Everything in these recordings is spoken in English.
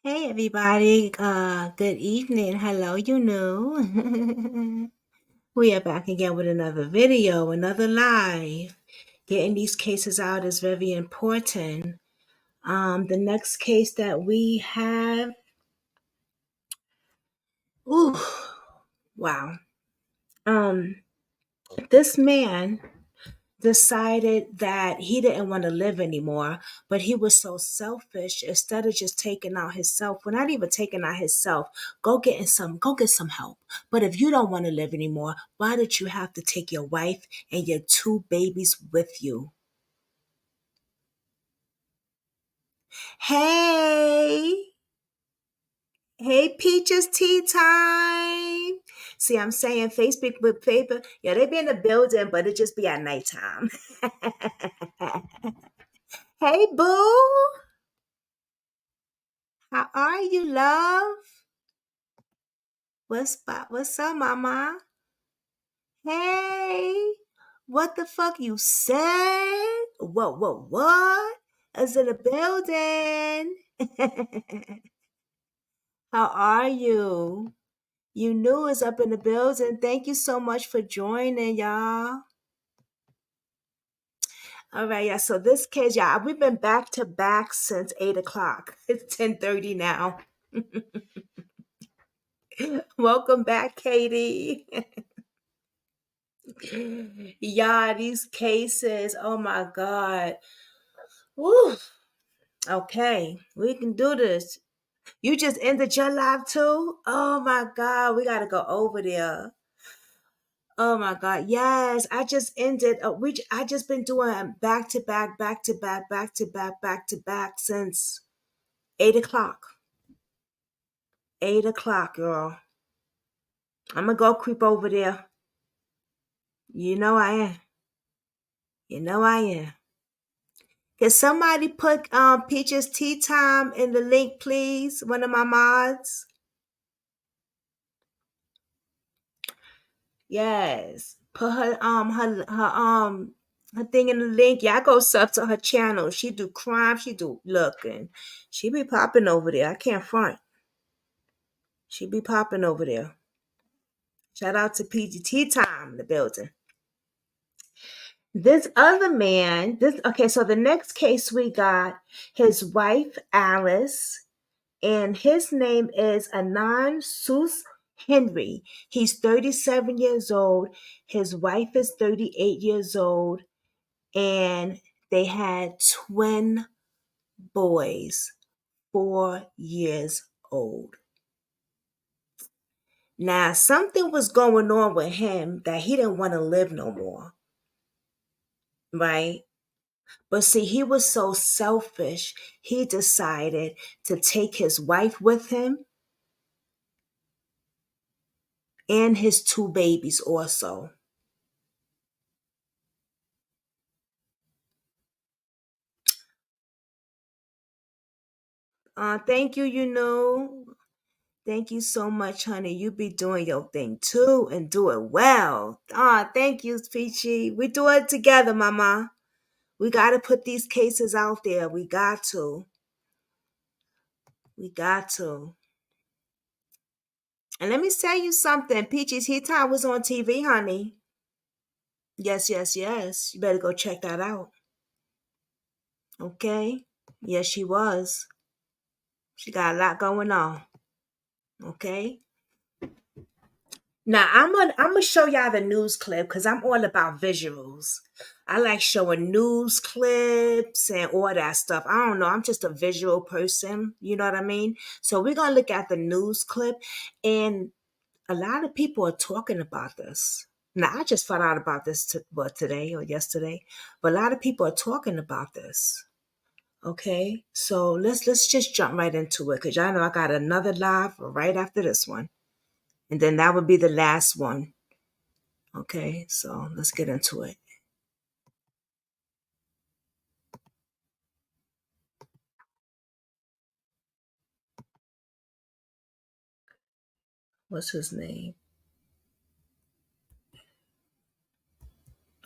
Hey everybody, good evening. Hello, you know. We are back again with another video, another live. Getting these cases out is very important. The next case that we have, ooh, wow. Um, this man decided that he didn't want to live anymore, but he was so selfish. Instead of just taking out himself, well, not even taking out himself, go get some help. But if you don't want to live anymore, why did you have to take your wife and your two babies with you? Hey, hey, Peaches tea time. See, I'm saying Facebook with paper. Yeah, they be in the building, but it just be at nighttime. Hey, boo. How are you, love? What's up, mama? Hey, what the fuck you said? What? Is in the building. How are you? You knew it's up in the building. Thank you so much for joining, y'all. All right, yeah. So this case, y'all, we've been back to back since 8 o'clock. It's 10:30 now. Welcome back, Katie. Yeah, these cases. Oh my God. Woo. Okay, we can do this. You just ended your live too? Oh my God, we gotta go over there. Oh my God, yes, I just ended. I just been doing back to back, back to back, back to back, back to back since 8 o'clock. 8 o'clock, girl. I'm gonna go creep over there. You know I am. You know I am. Can somebody put Peaches Tea Time in the link, please? One of my mods. Yes. Put her thing in the link. Yeah, I go sub to her channel. She do crime. She do looking. She be popping over there. I can't front. She be popping over there. Shout out to PGT Time in the building. This other man, this okay, so the next case we got his wife Alice, and his name is Anand Susith Henry. He's 37 years old. His wife is 38 years old, and they had twin boys, 4 years old. Now, something was going on with him that he didn't want to live no more, right? But see, he was so selfish, he decided to take his wife with him and his two babies also. Thank you, you know. Thank you so much, honey. You be doing your thing too and do it well. Thank you, Peachy. We do it together, mama. We got to put these cases out there. We got to. We got to. And let me tell you something. Peachy's Heat Time was on TV, honey. Yes, yes, yes. You better go check that out. Okay? Yes, she was. She got a lot going on. Okay? Now I'm gonna show y'all the news clip because I'm all about visuals. I like showing news clips and all that stuff. I don't know. I'm just a visual person. You know what I mean? So we're gonna look at the news clip, and a lot of people are talking about this. Now I just found out about this today or yesterday, but a lot of people are talking about this. Okay, so let's just jump right into it because y'all know I got another live right after this one, and then that would be the last one. Okay, so let's get into it. What's his name?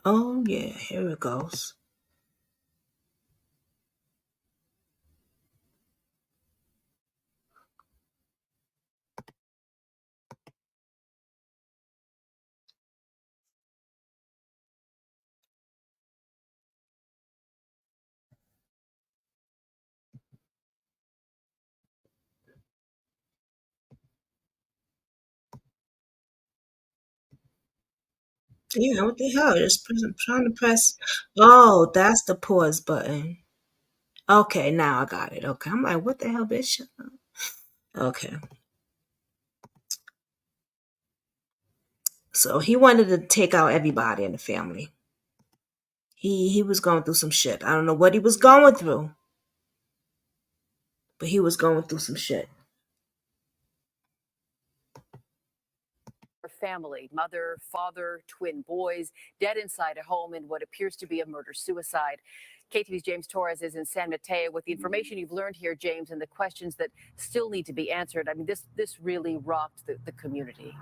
Oh, yeah, here it goes. Yeah, what the hell? I'm trying to press. Oh, that's the pause button. Okay, now I got it. Okay, I'm like, what the hell, bitch? Okay, so he wanted to take out everybody in the family. He was going through some shit. I don't know what he was going through, but he was going through some shit. Family, mother, father, twin boys, dead inside a home in what appears to be a murder-suicide. KTV's James Torres is in San Mateo with the information you've learned here, James, and the questions that still need to be answered. I mean, this really rocked the community.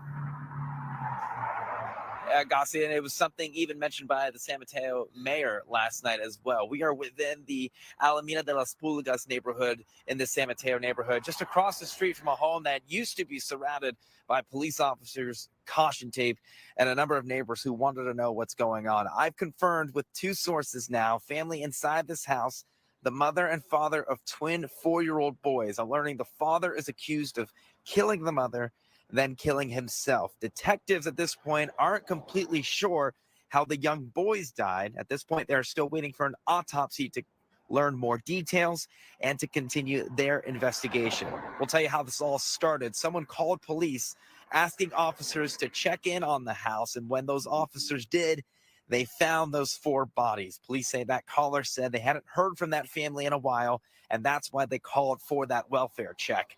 Gossi, and it was something even mentioned by the San Mateo mayor last night as well. We are within the Alameda de las Pulgas neighborhood in the San Mateo neighborhood, just across the street from a home that used to be surrounded by police officers, caution tape, and a number of neighbors who wanted to know what's going on. I've confirmed with two sources now, family inside this house, the mother and father of twin 4-year-old boys. I'm learning the father is accused of killing the mother, then killing himself. Detectives at this point aren't completely sure how the young boys died. At this point, they're still waiting for an autopsy to learn more details and to continue their investigation. We'll tell you how this all started. Someone called police asking officers to check in on the house, and when those officers did, they found those 4 bodies. Police say that caller said they hadn't heard from that family in a while, and that's why they called for that welfare check.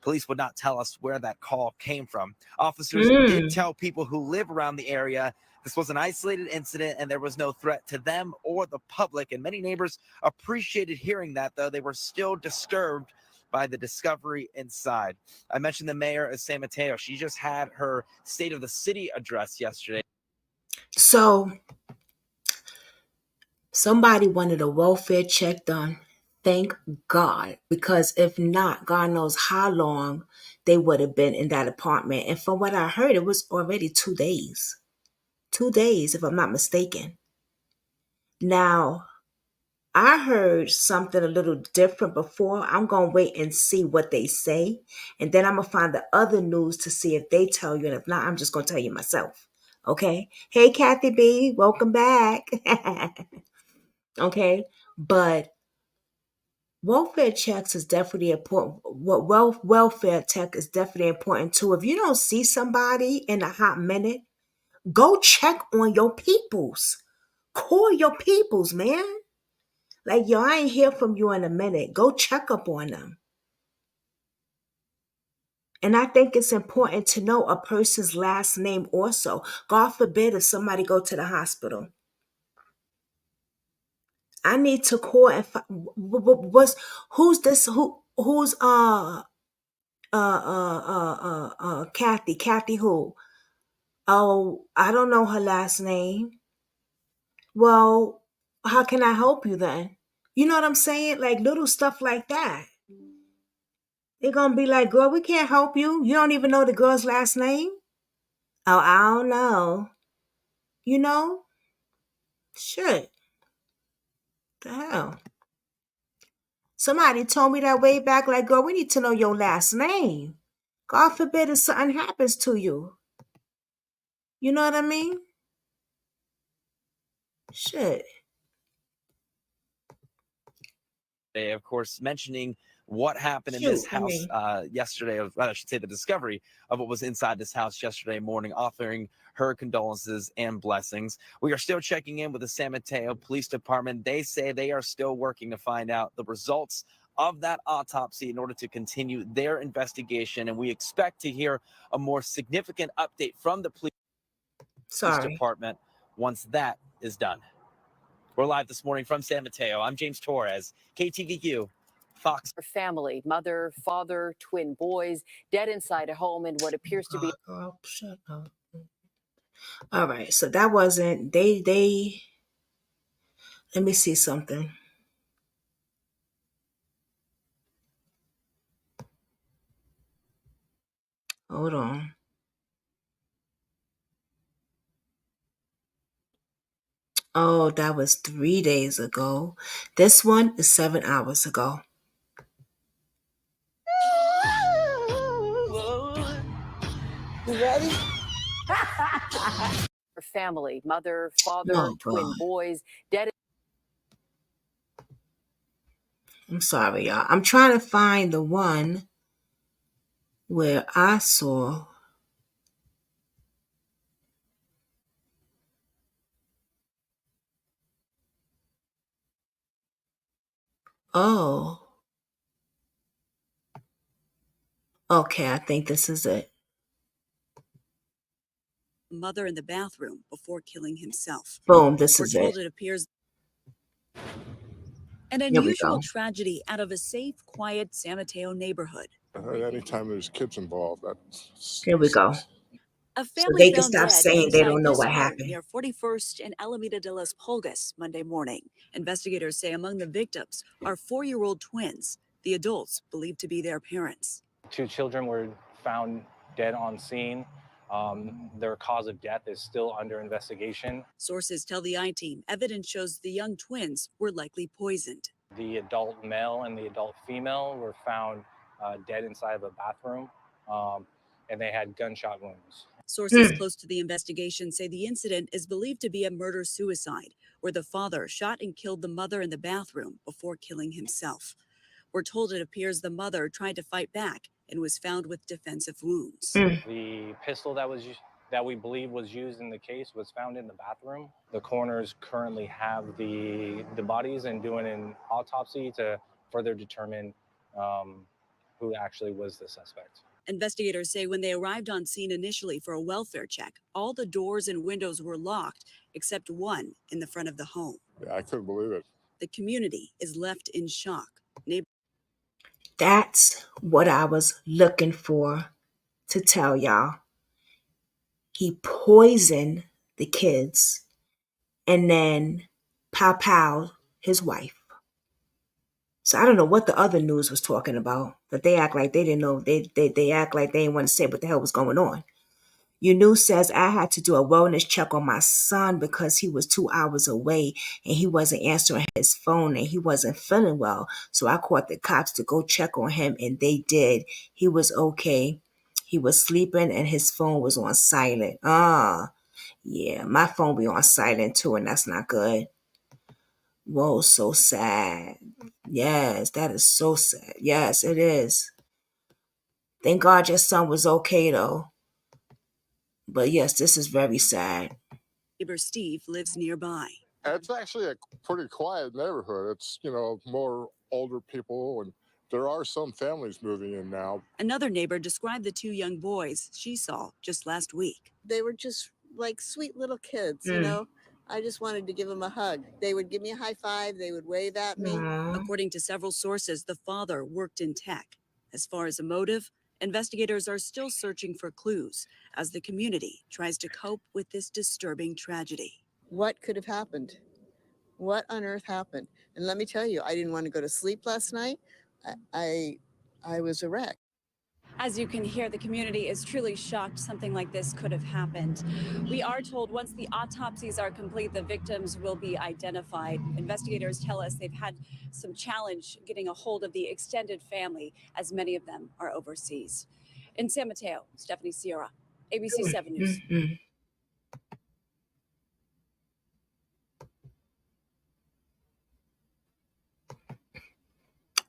Police would not tell us where that call came from. Officers did tell people who live around the area this was an isolated incident and there was no threat to them or the public. And many neighbors appreciated hearing that, though they were still disturbed by the discovery inside. I mentioned the mayor of San Mateo. She just had her State of the City address yesterday. So somebody wanted a welfare check done. Thank God, because if not, God knows how long they would have been in that apartment. And from what I heard, it was already 2 days. 2 days, if I'm not mistaken. Now, I heard something a little different before. I'm going to wait and see what they say. And then I'm going to find the other news to see if they tell you. And if not, I'm just going to tell you myself. Okay? Hey, Kathy B, welcome back. Okay? But welfare checks is definitely important. What welfare check is definitely important too. If you don't see somebody in a hot minute, go check on your peoples. Call your peoples, man. Like, yo, I ain't hear from you in a minute. Go check up on them. And I think it's important to know a person's last name also. God forbid if somebody go to the hospital. I need to call and who's this? Who's Kathy who? Oh, I don't know her last name. Well, how can I help you then? You know what I'm saying? Like little stuff like that. They're gonna be like, girl, we can't help you. You don't even know the girl's last name? Oh, I don't know. You know? Shit. The hell. Somebody told me that way back, like, girl, we need to know your last name. God forbid if something happens to you. You know what I mean? Shit. Of course, mentioning what happened in this house yesterday, or I should say the discovery of what was inside this house yesterday morning, offering her condolences and blessings. We are still checking in with the San Mateo Police Department. They say they are still working to find out the results of that autopsy in order to continue their investigation, and we expect to hear a more significant update from the police department once that is done. We're live this morning from San Mateo. I'm James Torres, KTVQ, Fox. Family, mother, father, twin boys, dead inside a home in what appears to be. Girl, shut up. All right, so that wasn't they. Let me see something. Hold on. Oh, that was 3 days ago. This one is 7 hours ago. You ready? family, mother, father, Oh, twin God. boys, dead. I'm sorry, y'all. I'm trying to find the one where I saw. Oh, okay. I think this is it. Mother in the bathroom before killing himself. Boom. This We're is it. told it appears an Here we unusual go. tragedy out of a safe, quiet San Mateo neighborhood. Anytime there's kids involved, that's Here we go. A So family they can found stop dead saying they don't inside know this what home happened. near 41st and Alameda de las Pulgas Monday morning. Investigators say among the victims are 4-year-old twins, the adults believed to be their parents. 2 children were found dead on scene. Their cause of death is still under investigation. Sources tell the I-Team evidence shows the young twins were likely poisoned. The adult male and the adult female were found dead inside of a bathroom, and they had gunshot wounds. Sources close to the investigation say the incident is believed to be a murder-suicide, where the father shot and killed the mother in the bathroom before killing himself. We're told it appears the mother tried to fight back and was found with defensive wounds. The pistol that we believe was used in the case was found in the bathroom. The coroners currently have the bodies and doing an autopsy to further determine who actually was the suspect. Investigators say when they arrived on scene initially for a welfare check, all the doors and windows were locked except one in the front of the home. Yeah, I couldn't believe it. The community is left in shock. That's what I was looking for to tell y'all. He poisoned the kids and then pow his wife. So I don't know what the other news was talking about, but they act like they didn't know. They act like they didn't want to say what the hell was going on. Your news says I had to do a wellness check on my son because he was 2 hours away and he wasn't answering his phone and he wasn't feeling well. So I called the cops to go check on him and they did. He was okay. He was sleeping and his phone was on silent. Yeah, my phone be on silent too and that's not good. Whoa, so sad. Yes, that is so sad. Yes, it is. Thank God your son was okay though. But yes, this is very sad. Neighbor Steve lives nearby. It's actually a pretty quiet neighborhood. It's, more older people, and there are some families moving in now. Another neighbor described the 2 young boys she saw just last week. They were just like sweet little kids, I just wanted to give them a hug. They would give me a high five. They would wave at me. According to several sources, the father worked in tech. As far as a motive, investigators are still searching for clues as the community tries to cope with this disturbing tragedy. What could have happened? What on earth happened? And let me tell you, I didn't want to go to sleep last night. I was a wreck. As you can hear, the community is truly shocked something like this could have happened. We are told once the autopsies are complete, the victims will be identified. Investigators tell us they've had some challenge getting a hold of the extended family, as many of them are overseas. In San Mateo, Stephanie Sierra, ABC 7 News.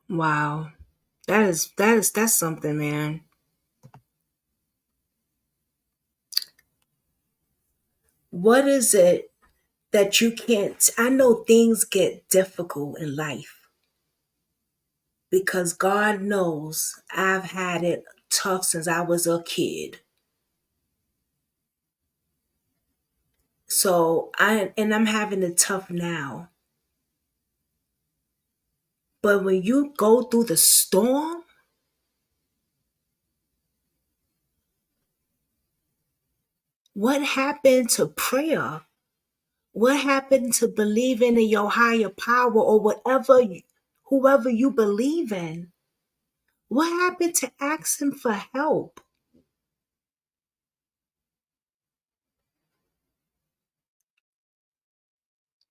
Wow. That's something, man. What is it that you can't? I know things get difficult in life because God knows I've had it tough since I was a kid. So I'm having it tough now. But when you go through the storm, what happened to prayer? What happened to believing in your higher power or whoever you believe in? What happened to asking for help?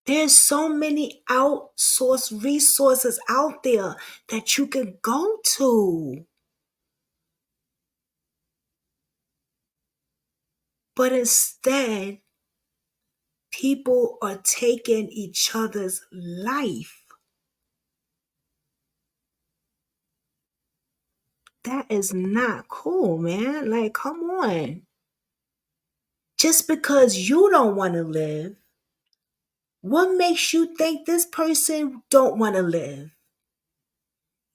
There's so many outsourced resources out there that you can go to. But instead, People are taking each other's life. That is not cool, man. Like, come on. Just because you don't want to live, what makes you think this person don't want to live?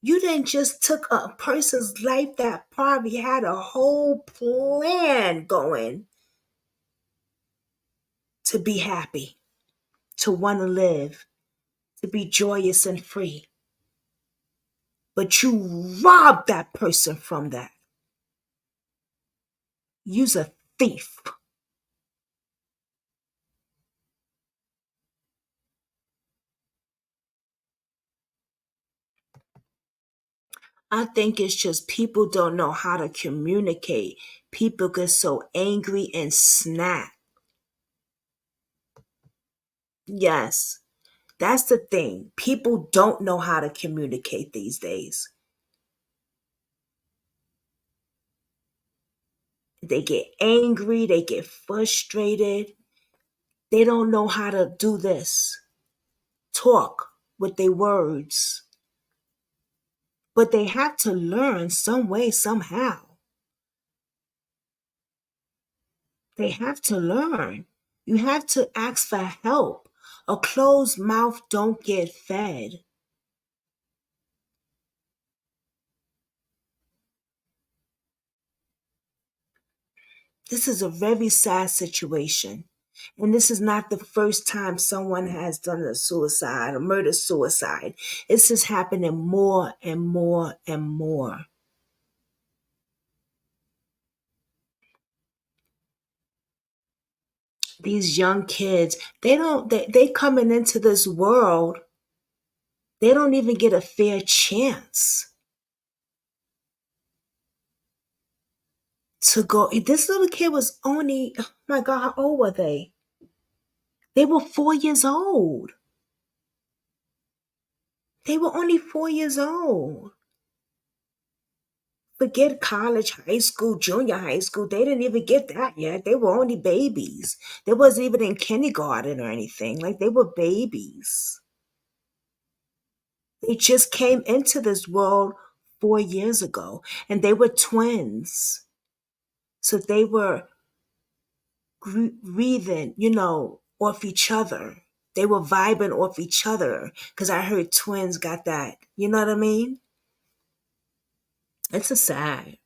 You didn't just took a person's life that probably had a whole plan going to be happy, to want to live, to be joyous and free. But you robbed that person from that. You's a thief. I think it's just people don't know how to communicate. People get so angry and snap. Yes, that's the thing. People don't know how to communicate these days. They get angry, they get frustrated. They don't know how to do this. Talk with their words. But they have to learn some way, somehow. They have to learn. You have to ask for help. A closed mouth don't get fed. This is a very sad situation. And this is not the first time someone has done a suicide, a murder suicide. This is happening more and more and more. These young kids, they coming into this world, they don't even get a fair chance to go. This little kid was only, oh my God, how old were they? They were 4 years old. They were only 4 years old. Forget college, high school, junior high school. They didn't even get that yet. They were only babies. They wasn't even in kindergarten or anything. Like, they were babies. They just came into this world 4 years ago, and they were twins. So they were breathing, off each other. They were vibing off each other because I heard twins got that. You know what I mean? It's a sad.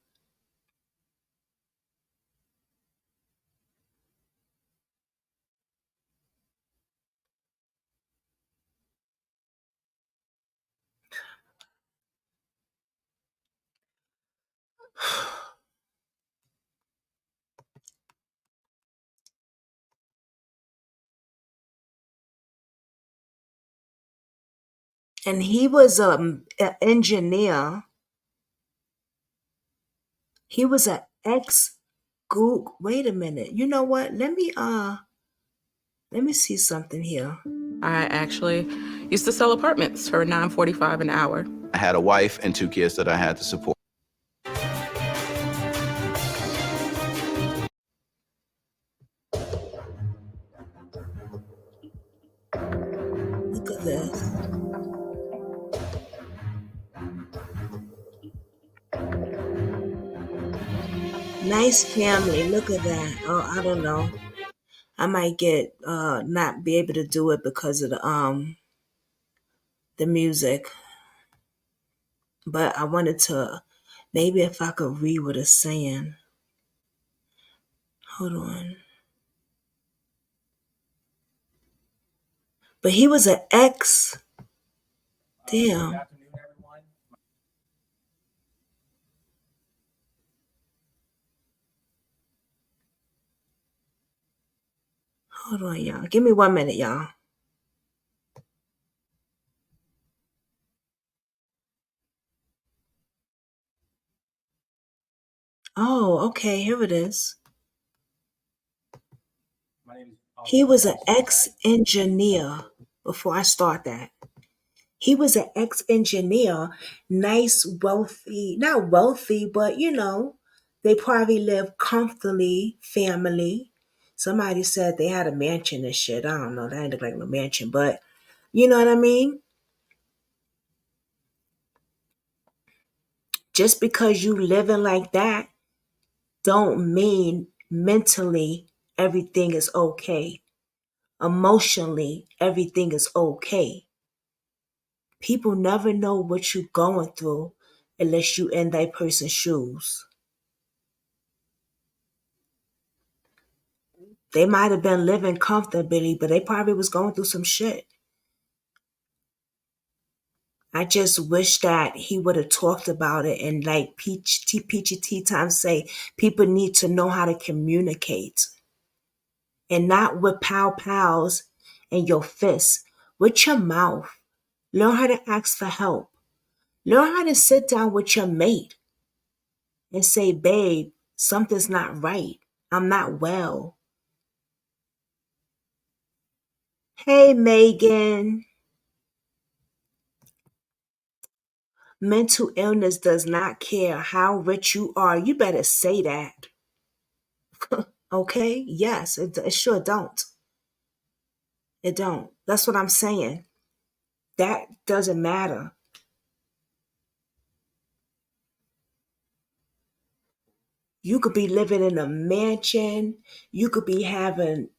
And he was an engineer. He was an ex Google. Wait a minute. You know what? Let me see something here. I actually used to sell apartments for $9.45 an hour. I had a wife and 2 kids that I had to support. Look at this. Nice family. Look at that. Oh, I don't know. I might get not be able to do it because of the music. But I wanted to, maybe if I could read what it's saying. Hold on. But he was an ex. Damn. Hold on, y'all. Give me 1 minute, y'all. Oh, okay. Here it is. He was an ex-engineer before I start that. He was an ex-engineer, nice, wealthy, not wealthy, but they probably live comfortably, family. Somebody said they had a mansion and shit. I don't know. That ain't look like no mansion, but you know what I mean? Just because you living like that don't mean mentally everything is okay. Emotionally, everything is okay. People never know what you're going through unless you in that person's shoes. They might have been living comfortably, but they probably was going through some shit. I just wish that he would have talked about it and like Peachy Tea Time say, people need to know how to communicate and not with pow-pows and your fists, with your mouth. Learn how to ask for help. Learn how to sit down with your mate and say, babe, something's not right. I'm not well. Hey, Megan. Mental illness does not care how rich you are. You better say that. Okay? Yes, it sure don't. It don't. That's what I'm saying. That doesn't matter. You could be living in a mansion. You could be having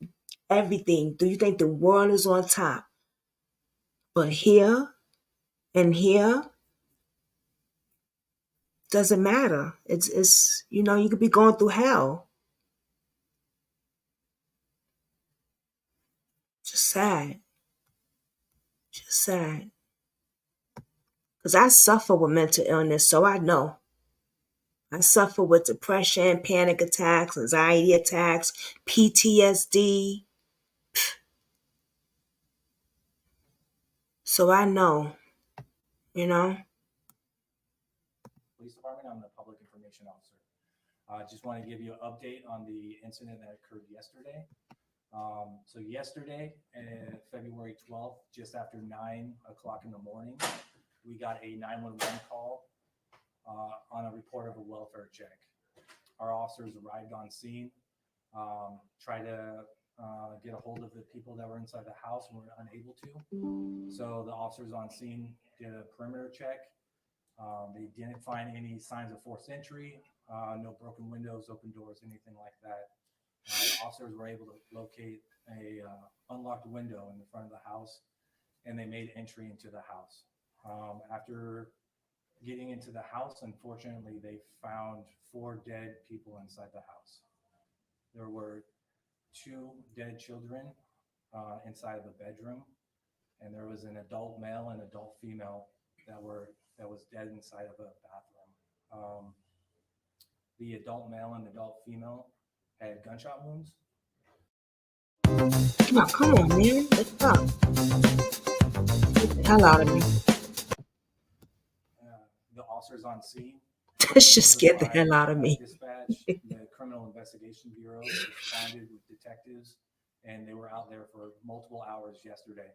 everything. Do you think the world is on top? But here and here doesn't matter. It's you could be going through hell. Just sad. Just sad. Because I suffer with mental illness, so I know. I suffer with depression, panic attacks, anxiety attacks, PTSD. So I know, you know. Police Department. I'm the public information officer. Just want to give you an update on the incident that occurred yesterday. So yesterday, February 12th, just after 9 o'clock in the morning, we got a 911 call on a report of a welfare check. Our officers arrived on scene, tried to get a hold of the people that were inside the house and were unable to. So the officers on scene did a perimeter check. They didn't find any signs of forced entry, no broken windows, open doors, anything like that. The officers were able to locate a unlocked window in the front of the house, and they made entry into the house. After getting into the house, unfortunately, they found 4 dead people inside the house. There were 2 dead children inside of the bedroom, and there was an adult male and adult female that was dead inside of a bathroom. The adult male and adult female had gunshot wounds. Come on, man. Let's up. Get the hell out of me. The officers on scene. That just scared the hell out of me. Dispatch, the Criminal Investigation Bureau responded with detectives, and they were out there for multiple hours yesterday.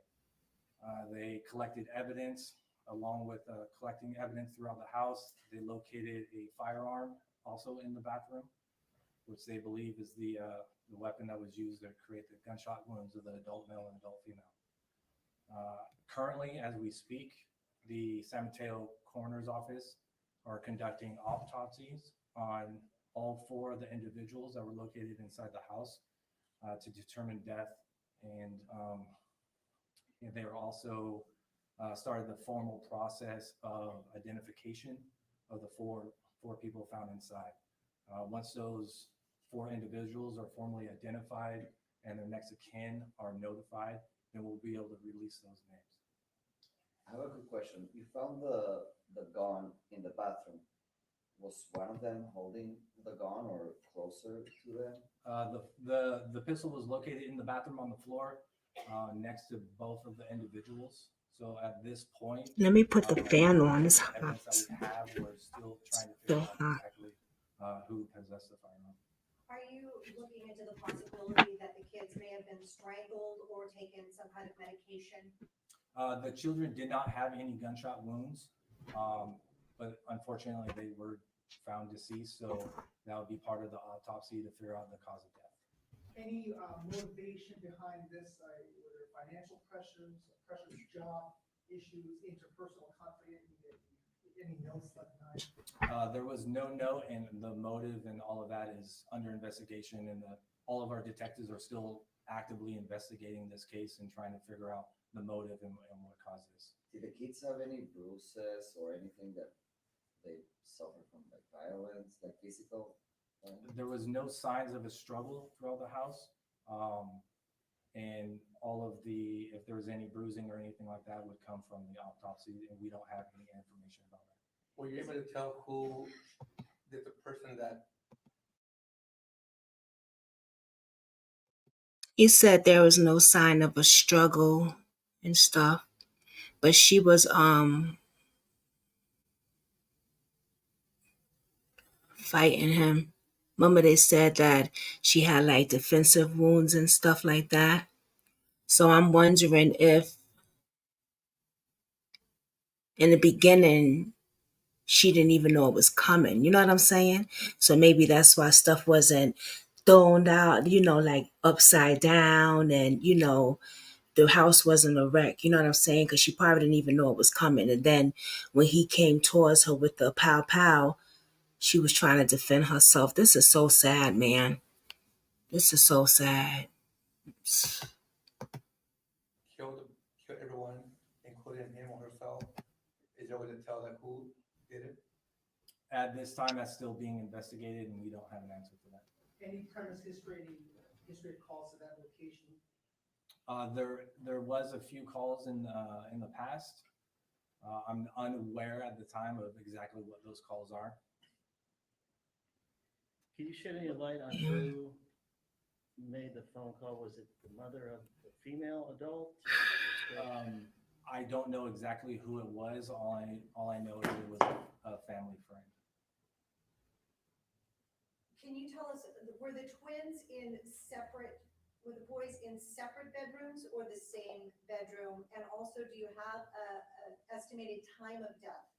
They collected evidence. Along with collecting evidence throughout the house, they located a firearm also in the bathroom, which they believe is the weapon that was used to create the gunshot wounds of the adult male and adult female. Currently, as we speak, the San Mateo Coroner's Office are conducting autopsies on all 4 of the individuals that were located inside the house to determine death, and they are also started the formal process of identification of the four people found inside. Once those 4 individuals are formally identified and their next of kin are notified, then we'll be able to release those names. I have a quick question. You found the gun in the bathroom. Was one of them holding the gun or closer to them? The pistol was located in the bathroom on the floor next to both of the individuals. So at this point, Let me put the fan on. It's the hot. evidence that we have, we're still trying to figure out exactly who possessed the firearm. Are you looking into the possibility that the kids may have been strangled or taken some kind of medication? The children did not have any gunshot wounds, but unfortunately they were found deceased. So that would be part of the autopsy to figure out the cause of death. Any motivation behind this? Were there financial pressures, job issues, interpersonal conflict? Any notes left behind? There was no note, and the motive and all of that is under investigation, and all of our detectives are still actively investigating this case and trying to figure out the motive and what caused this. Did the kids have any bruises or anything that they suffer from, like violence, like physical? There was no signs of a struggle throughout the house. And all of if there was any bruising or anything like that would come from the autopsy, and we don't have any information about that. Were you able to tell who did the person that? He said there was no sign of a struggle and stuff, but she was fighting him. Remember they said that she had like defensive wounds and stuff like that. So I'm wondering if in the beginning she didn't even know it was coming. You know what I'm saying? So maybe that's why stuff wasn't thrown out, like upside down, and the house wasn't a wreck. You know what I'm saying? Because she probably didn't even know it was coming. And then when he came towards her with the pow pow, she was trying to defend herself. This is so sad, man. This is so sad. Kill everyone, including him or herself. Is there a way to tell that who did it? At this time, that's still being investigated, and we don't have an answer for that. Any previous history of calls to that location? There was a few calls in the past. I'm unaware at the time of exactly what those calls are. Can you shed any light on who made the phone call? Was it the mother of the female adult? I don't know exactly who it was. All I know is it was a family friend. Can you tell us, were the boys in separate bedrooms or the same bedroom? And also, do you have an estimated time of death?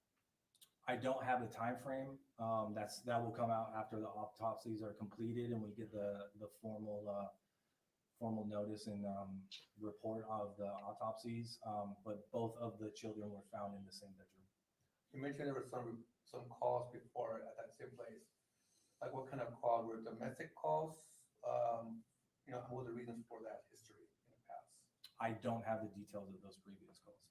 I don't have the time frame. That will come out after the autopsies are completed and we get the formal notice and report of the autopsies. But both of the children were found in the same bedroom. You mentioned there were some calls before at that same place. Like what kind of calls? Were domestic calls? What were the reasons for that history in the past? I don't have the details of those previous calls.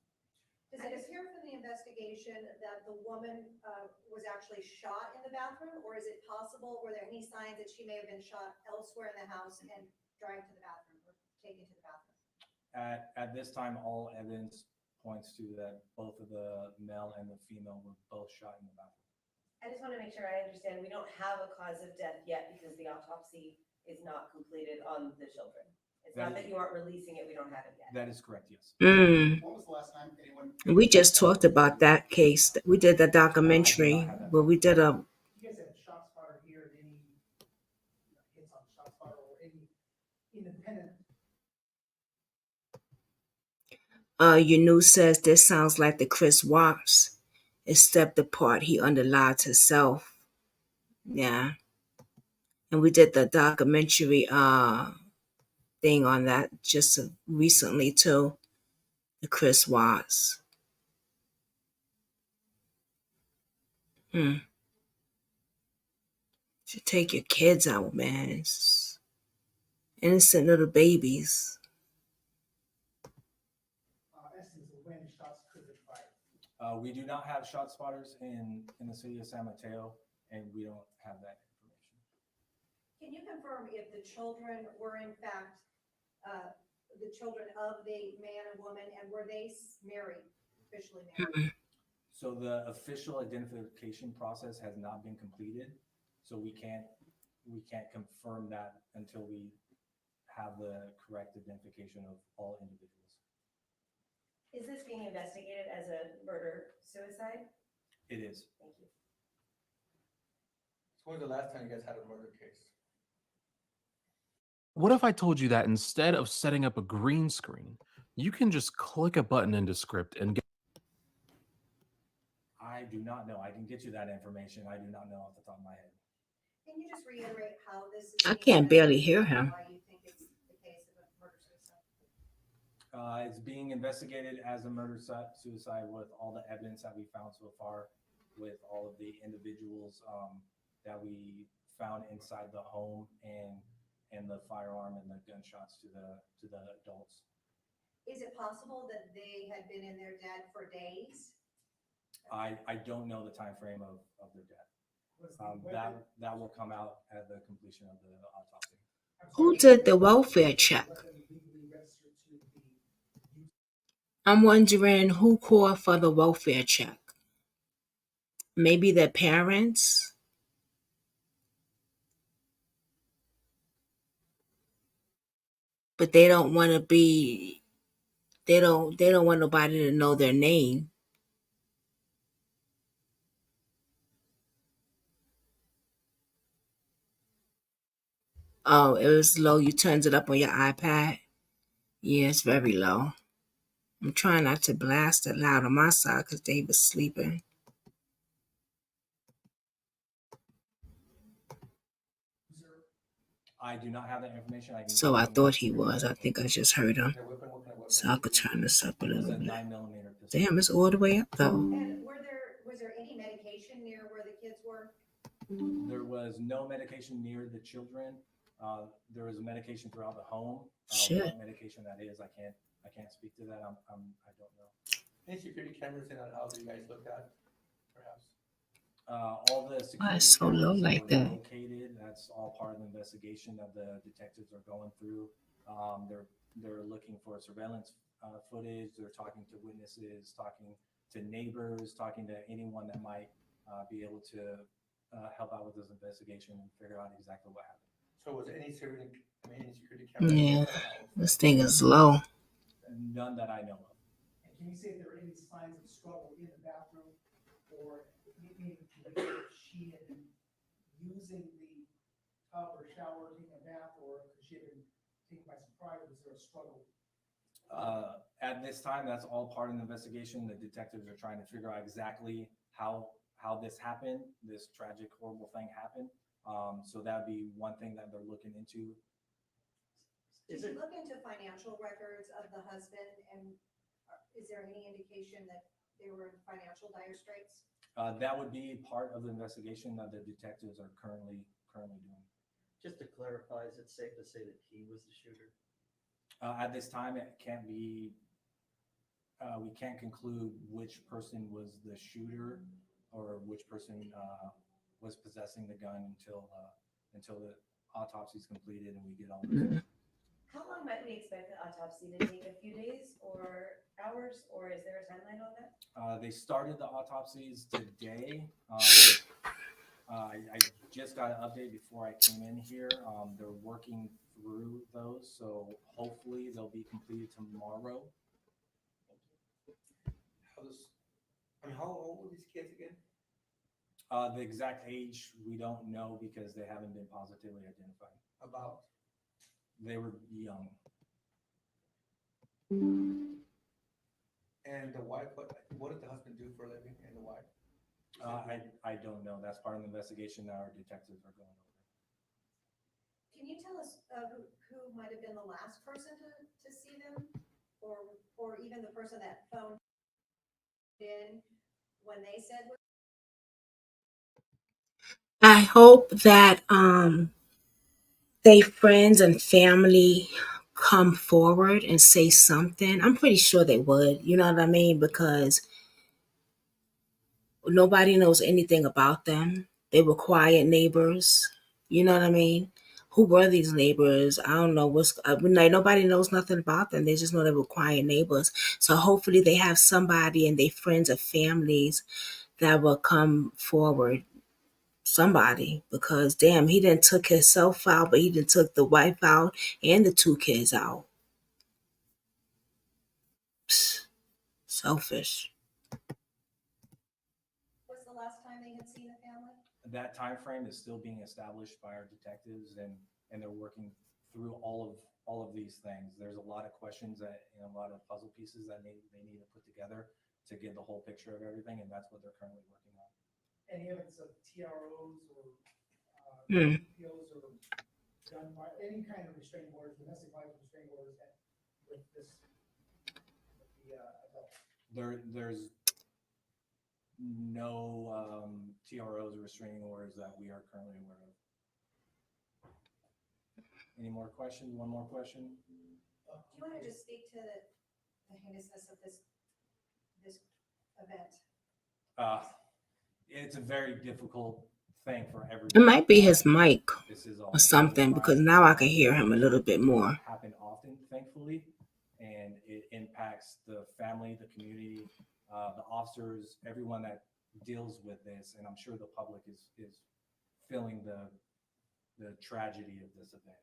Does it appear from the investigation that the woman was actually shot in the bathroom, or is it possible, were there any signs that she may have been shot elsewhere in the house and dragged to the bathroom or taken to the bathroom? At this time, all evidence points to that both of the male and the female were both shot in the bathroom. I just want to make sure I understand. We don't have a cause of death yet because the autopsy is not completed on the children. It's not that you aren't releasing it, we don't have it yet. That is correct, yes. When was the last time anyone? We just talked about that case. We did the documentary where we did a. You guys had shot spotter here, any hits on shot spotter or any independent? Yunus says this sounds like the Chris Watts. It stepped apart. He underlied himself. Yeah. And we did the documentary thing on that just recently too. The Chris Watts. Should take your kids out, man. It's innocent little babies. We do not have shot spotters in the city of San Mateo, and we don't have that information. Can you confirm if the children were in fact the children of the man and woman, and were they married, officially married? So the official identification process has not been completed, so we can't confirm that until we have the correct identification of all individuals. Is this being investigated as a murder-suicide? It is. Thank you. So when was the last time you guys had a murder case? What if I told you that instead of setting up a green screen, you can just click a button into script and get. I do not know. I can get you that information. I do not know off the top of my head. Can you just reiterate how this is? I can't barely hear him. Why you think It's being investigated as a murder-suicide with all the evidence that we found so far, with all of the individuals that we found inside the home, and the firearm and the gunshots to the adults. Is it possible that they had been in their dead for days? I don't know the time frame of their death. That will come out at the completion of the autopsy. Who did the welfare check? I'm wondering who called for the welfare check. Maybe their parents? But they don't want to be, they don't want nobody to know their name. Oh, it was low. You turned it up on your iPad? Yeah, it's very low. I'm trying not to blast it loud on my side because Dave was sleeping. I do not have that information. So I thought he was. I think I just heard him. So I could turn this up a little bit. Damn, it's all the way up though. And was there any medication near where the kids were? There was no medication near the children. There was a medication throughout the home. Shit. What medication that is, I can't speak to that. I don't know. Any security cameras in that house that you guys looked at, perhaps? All the security Why it's so low cameras like were that? located. That's all part of the investigation that the detectives are going through. They're looking for surveillance footage. They're talking to witnesses, talking to neighbors, talking to anyone that might be able to help out with this investigation and figure out exactly what happened. So was there any security cameras? Yeah, this thing is low. None that I know of. And can you say if there were any signs of struggle in the bathroom, or maybe she had been using the tub or shower, taking a bath, or could she have been taken by surprise? Was there a struggle? At this time, that's all part of the investigation. The detectives are trying to figure out exactly how this happened, this tragic, horrible thing happened. So that'd be one thing that they're looking into. Did you look into financial records of the husband, and is there any indication that they were in financial dire straits? That would be part of the investigation that the detectives are currently doing. Just to clarify, is it safe to say that he was the shooter? At this time, it can't be. We can't conclude which person was the shooter or which person was possessing the gun until the autopsy is completed and we get all the. How long might we expect the autopsy to take? A few days or hours, or is there a timeline on that? They started the autopsies today. I just got an update before I came in here. They're working through those, so hopefully they'll be completed tomorrow. How old were these kids again? The exact age we don't know because they haven't been positively identified. About? They were young. And the wife, what did the husband do for a living, and the wife? I don't know. That's part of the investigation that our detectives are going over. Can you tell us who might have been the last person to see them, or even the person that phoned in when they said? I hope that they friends and family come forward and say something. I'm pretty sure they would, you know what I mean? Because nobody knows anything about them. They were quiet neighbors, you know what I mean? Who were these neighbors? I don't know what's like, nobody knows nothing about them. They just know they were quiet neighbors. So hopefully they have somebody and their friends or families that will come forward. Somebody, because damn, he done took himself out, but he done took the wife out and the two kids out. Psst, selfish. Was the last time they had seen the family? That time frame is still being established by our detectives, and they're working through all of these things. There's a lot of questions and a lot of puzzle pieces that they need to put together to get the whole picture of everything, and that's what they're currently working on. Any evidence of TROs or POs or gun, any kind of restraining orders, domestic violence restraining orders with this the adult? There's no TROs or restraining orders that we are currently aware of. Any more questions? One more question? Do you want to just speak to the heinousness of this event? It's a very difficult thing for everyone. It might be his mic This is all or something, because now I can hear him a little bit more. happen often, thankfully, and it impacts the family, the community, the officers, everyone that deals with this, and I'm sure the public is feeling the tragedy of this event.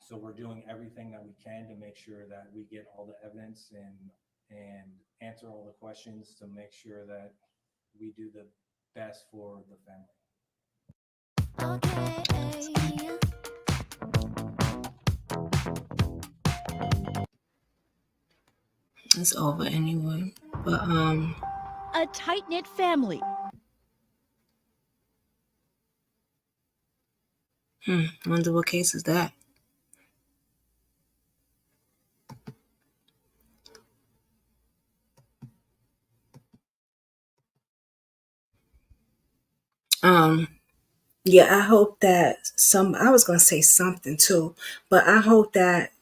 So we're doing everything that we can to make sure that we get all the evidence and answer all the questions to make sure that we do the best for the family. It's over anyway. But a tight-knit family. Wonder what case is that? Yeah, I hope that I was gonna say something too, but I hope that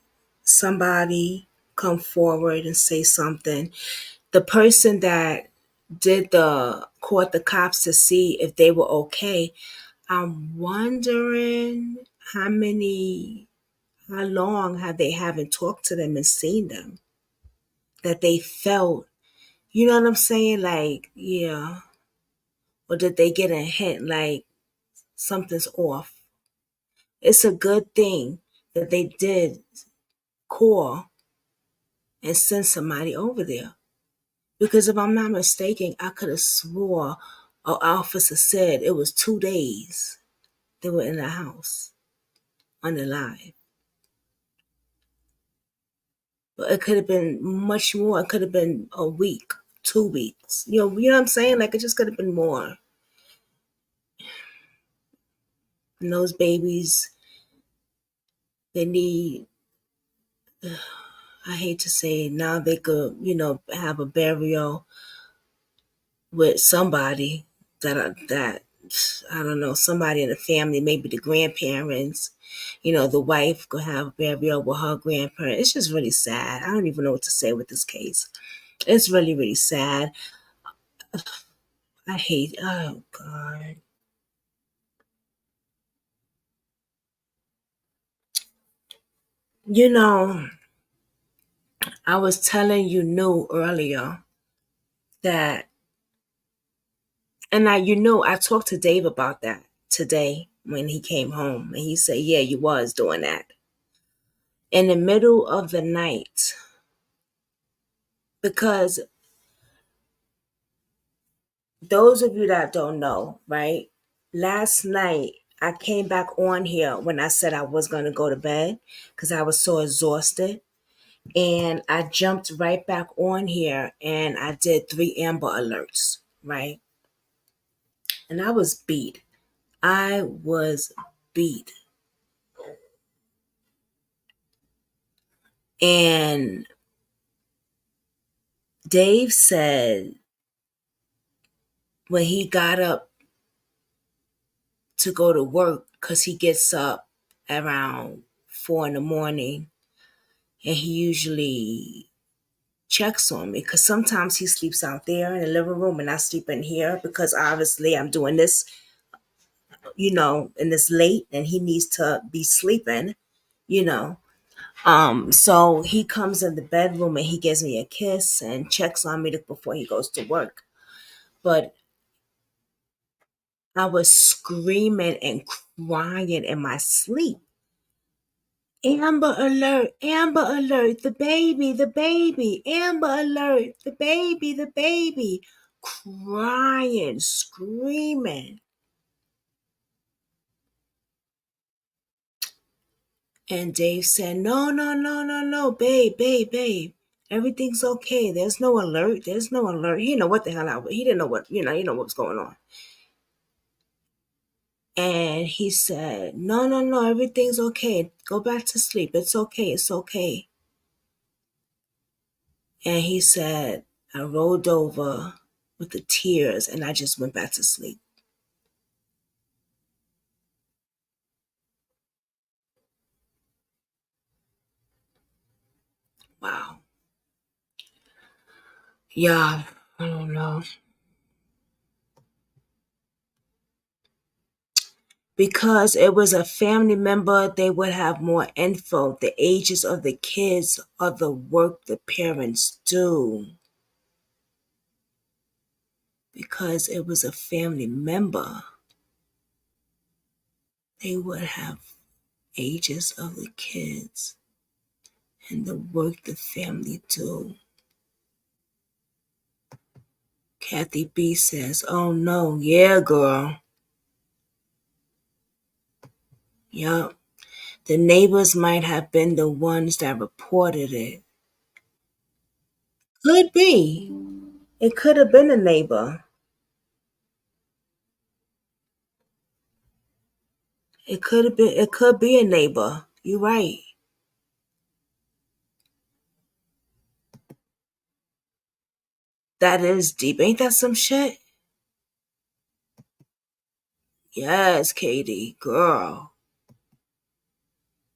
somebody come forward and say something. The person that caught the cops to see if they were okay, I'm wondering how long have they haven't talked to them and seen them, that they felt, you know what I'm saying? Like, yeah. Or did they get a hint like something's off? It's a good thing that they did call and send somebody over there. Because if I'm not mistaken, I could have swore an officer said it was 2 days they were in the house unalive. But it could have been much more. It could have been a week, 2 weeks. You know what I'm saying? Like, it just could have been more. And those babies, they need, I hate to say it, now they could, have a burial with somebody that I don't know, somebody in the family, maybe the grandparents, the wife could have a burial with her grandparents. It's just really sad. I don't even know what to say with this case. It's really, really sad. I hate, oh God. I was telling earlier that, and I talked to Dave about that today when he came home, and he said, yeah, you was doing that. In the middle of the night, because those of you that don't know, right? Last night, I came back on here when I said I was going to go to bed because I was so exhausted. And I jumped right back on here and I did 3 Amber Alerts, right? And I was beat. I was beat. And Dave said when he got up to go to work, because he gets up around 4 in the morning, and he usually checks on me because sometimes he sleeps out there in the living room and I sleep in here because obviously I'm doing this, and it's late and he needs to be sleeping, you know. So he comes in the bedroom and he gives me a kiss and checks on me before he goes to work. But I was screaming and crying in my sleep. Amber alert, the baby, Amber alert, the baby, crying, screaming. And Dave said, no, babe. Everything's okay. There's no alert. He didn't know what the hell he didn't know what, he didn't know what was going on. And he said, no, everything's okay. Go back to sleep. It's okay. And he said, I rolled over with the tears and I just went back to sleep. Wow. Yeah, I don't know. Because it was a family member, they would have more info, the ages of the kids, or the work the parents do. Because it was a family member, they would have ages of the kids and the work the family do. Kathy B says, oh no, yeah, girl. Yup. The neighbors might have been the ones that reported it. Could be. It could have been a neighbor. It could be a neighbor. You're right. That is deep. Ain't that some shit? Yes, Katie. Girl.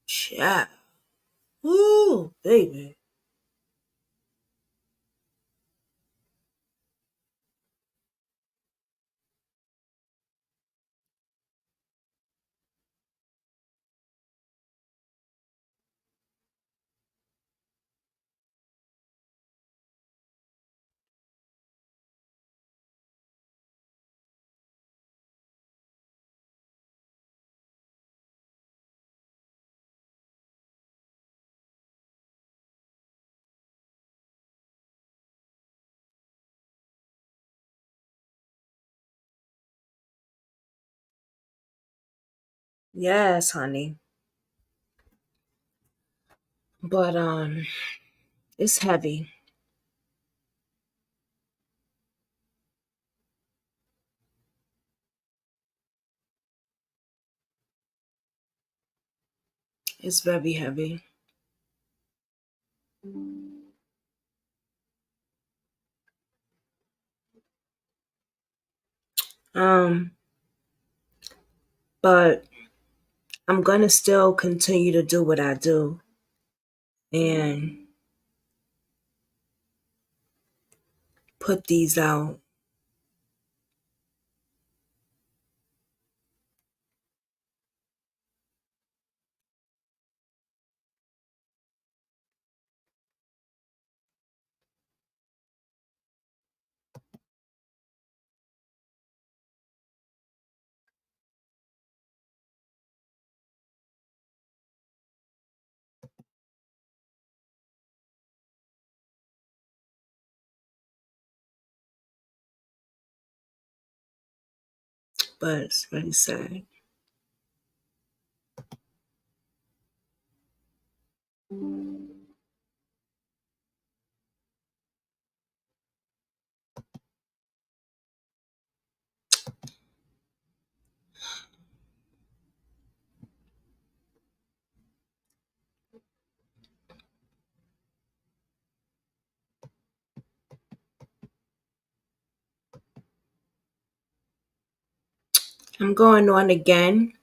Chat. Woo, baby. Yes, honey. But it's heavy. It's very heavy. Um, but I'm gonna still continue to do what I do. And put these out. But it's really sad. I'm going on again.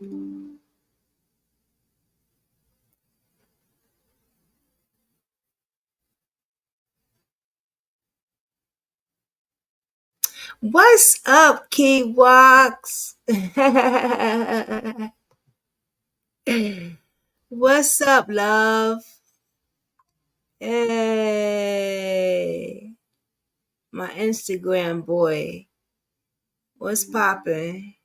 What's up, Key Walks? What's up, love? Hey, my Instagram boy. What's poppin'?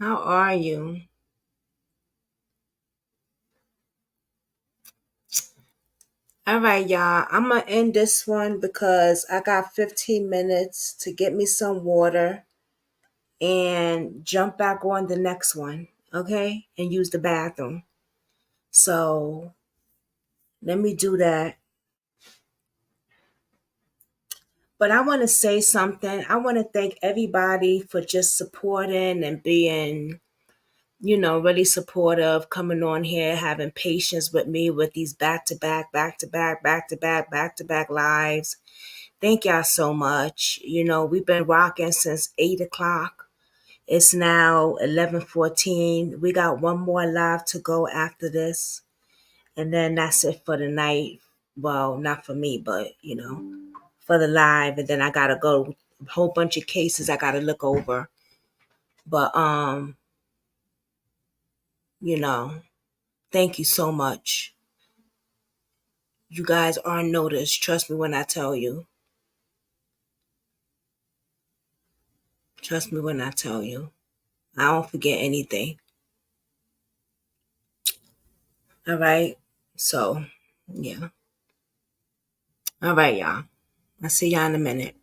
How are you? All right, y'all. I'm going to end this one because I got 15 minutes to get me some water and jump back on the next one, okay? And use the bathroom. So let me do that. But I want to say something. I want to thank everybody for just supporting and being really supportive, coming on here, having patience with me with these back-to-back lives. Thank y'all so much. We've been rocking since 8 o'clock. It's now 11:14. We got one more live to go after this. And then that's it for the night. Well, not for me, but for the live. And then I gotta go a whole bunch of cases I gotta look over. But thank you so much. You guys are noticed. Trust me when I tell you. Trust me when I tell you. I don't forget anything. All right. So, yeah. All right, y'all. I'll see y'all in a minute.